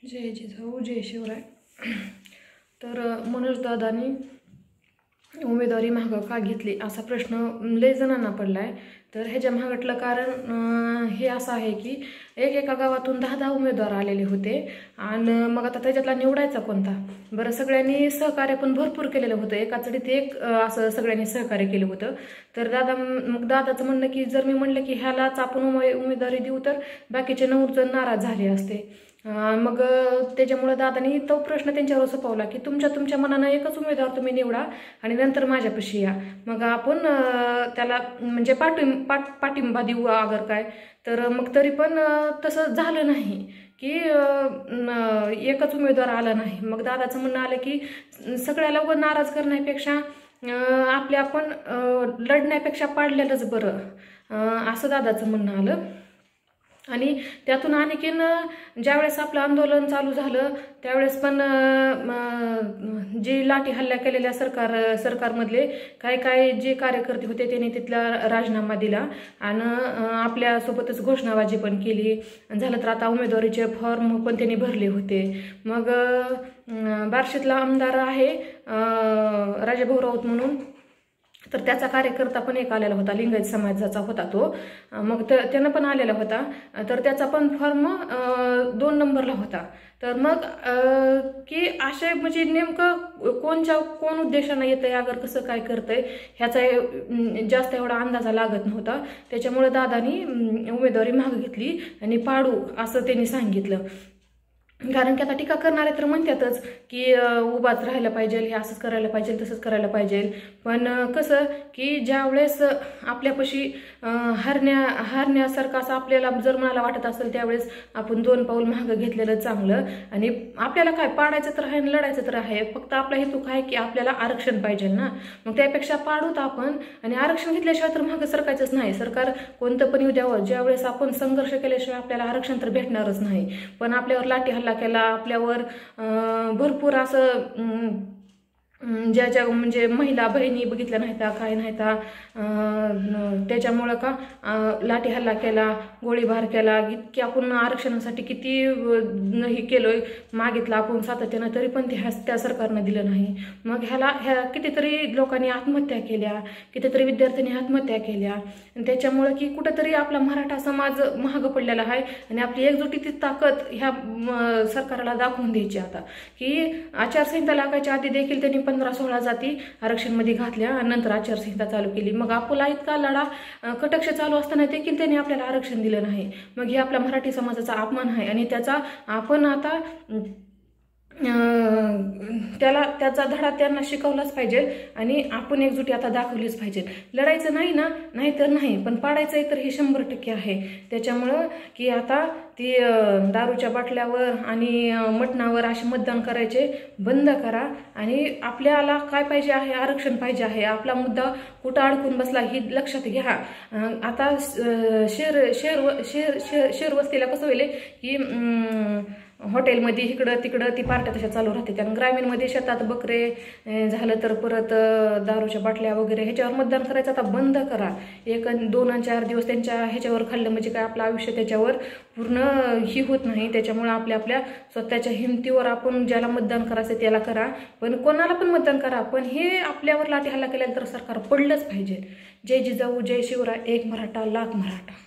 जय जिजाऊ जय शिवराय। तर मनोज दादांनी उमेदवारी मागं का घेतली असा प्रश्न लय जणांना पडला आहे। तर ह्याच्या मागटलं कारण हे असं आहे की एका गावातून 10 उमेदवार आलेले होते आणि मग आता त्याच्यातला निवडायचा कोणता। बरं, सगळ्यांनी सहकार्य पण भरपूर केलेलं होतं, एका चढीत एक असं सगळ्यांनी सहकार्य केलं होतं। तर दादाचं म्हणणं की जर मी म्हणलं की ह्यालाच आपण उमेदवारी देऊ तर बाकीचे 9 जण नाराज झाले असते। मग त्याच्यामुळे दादांनी तो प्रश्न त्यांच्यावर सोपवला की तुमच्या मनानं एकच उमेदवार तुम्ही निवडा आणि नंतर माझ्यापाशी या, मग आपण त्याला म्हणजे पाठिंबा देऊ अगर काय। तर मग तरी पण तसं झालं नाही की एकच उमेदवार आला नाही। मग दादाचं म्हणणं आलं की सगळ्या लोक नाराज करण्यापेक्षा आपण लढण्यापेक्षा पाडलेलंच बरं, असं दादाचं म्हणणं आलं। आणि त्यातून आणखीन ज्यावेळेस आपलं आंदोलन चालू झालं त्यावेळेस पण जे लाठी हल्ला केलेल्या सरकारमधले काय जे कार्यकर्ते होते त्यांनी तिथला राजीनामा दिला आणि आपल्यासोबतच घोषणाबाजी पण केली। झालं तर आता उमेदवारीचे फॉर्म पण त्यांनी भरले होते। मग बार्शीतला आमदार आहे राजाभाऊ राऊत म्हणून, तर त्याचा कार्यकर्ता पण एक आलेला होता, लिंगायत समाजाचा होता तो, मग त्यानं पण आलेला होता। तर त्याचा पण फॉर्म 2 नंबरला होता। तर मग की असे म्हणजे नेमकं कोण उद्देशानं येतंय अगर कसं काय करतंय ह्याचा जास्त एवढा अंदाजा लागत नव्हता। त्याच्यामुळे दादानी उमेदवारी मागे घेतली आणि पाडू असं त्यांनी सांगितलं। कारण की आता टीका करणारे तर म्हणतातच की उभाच राहायला पाहिजे, हे असंच करायला पाहिजे तसंच करायला पाहिजे। पण कसं की ज्यावेळेस आपल्यापाशी हरण्यासारखं असं आपल्याला जर मनाला वाटत असेल त्यावेळेस आपण 2 पाऊल मागं घेतलेलं चांगलं। आणि आपल्याला काय पाडायचं तर आहे, लढायचं तर आहे, फक्त आपला हेतू काय की आपल्याला आरक्षण पाहिजे ना। मग त्यापेक्षा पाडूत आपण आणि आरक्षण घेतल्याशिवाय तर मागं सरकायचंच नाही। सरकार कोणतं पण येऊ द्यावं, ज्यावेळेस आपण संघर्ष केल्याशिवाय आपल्याला आरक्षण तर भेटणारच नाही। पण आपल्यावर लाठी हल्ला केला, आपल्यावर भरपूर असं ज्या म्हणजे महिला बहिणी बघितल्या नाहीता, काय नाहीता, त्याच्यामुळं का लाठी हल्ला केला, गोळीबार केला, इतकी आपण आरक्षणासाठी किती हे केलोय मागितलं आपण सातत्यानं, तरी पण त्या सरकारनं दिलं नाही। मग ह्या कितीतरी लोकांनी आत्महत्या केल्या, कितीतरी विद्यार्थ्यांनी आत्महत्या केल्या। त्याच्यामुळं की कुठंतरी आपला मराठा समाज महाग पडलेला आहे आणि आपली एकजुटीची ताकद ह्या सरकारला दाखवून द्यायची आता की आचारसंहिता लागायच्या आधी देखील त्यांनी 15-16 जाती आरक्षणमध्ये घातल्या आणि नंतर आचारसंहिता चालू केली। मग आपला इतका लढा कटक्ष चालू असताना देखील त्यांनी आपल्याला आरक्षण दिलं नाही। मग हे आपल्या मराठी समाजाचा अपमान आहे आणि त्याचा आपण आता त्याचा धडा त्यांना शिकवलाच पाहिजे आणि आपण एकजुटी आता दाखवलीच पाहिजे। लढायचं नाही ना, नाही तर नाही, पण पाडायचं तर हे 100% आहे। त्याच्यामुळं की आता ती दारूच्या बाटल्यावर आणि मटणावर असे मतदान करायचे बंद करा आणि आपल्याला काय पाहिजे आहे, आरक्षण पाहिजे आहे। आपला मुद्दा कुठं अडकून बसला ही लक्षात घ्या। आता शहर वस्तीला कसं होईल की हॉटेलमध्ये इकडं तिकडं ती पार्ट्या तशा चालू राहते, आणि ग्रामीणमध्ये शेतात बकरे झालं तर परत दारूच्या बाटल्या वगैरे ह्याच्यावर मतदान करायचं आता बंद करा। 1-2 आणि 4 दिवस त्यांच्या ह्याच्यावर खाल्लं म्हणजे काय आपलं आयुष्य त्याच्यावर पूर्ण ही होत नाही। त्याच्यामुळे आपल्या स्वतःच्या हिमतीवर आपण ज्याला मतदान करायचं त्याला करा, पण कोणाला पण मतदान करा, पण हे आपल्यावर लाठी हल्ला केल्यानंतर सरकार पडलंच पाहिजे। जय जिजाऊ जय शिवराय, एक मराठा लाख मराठा।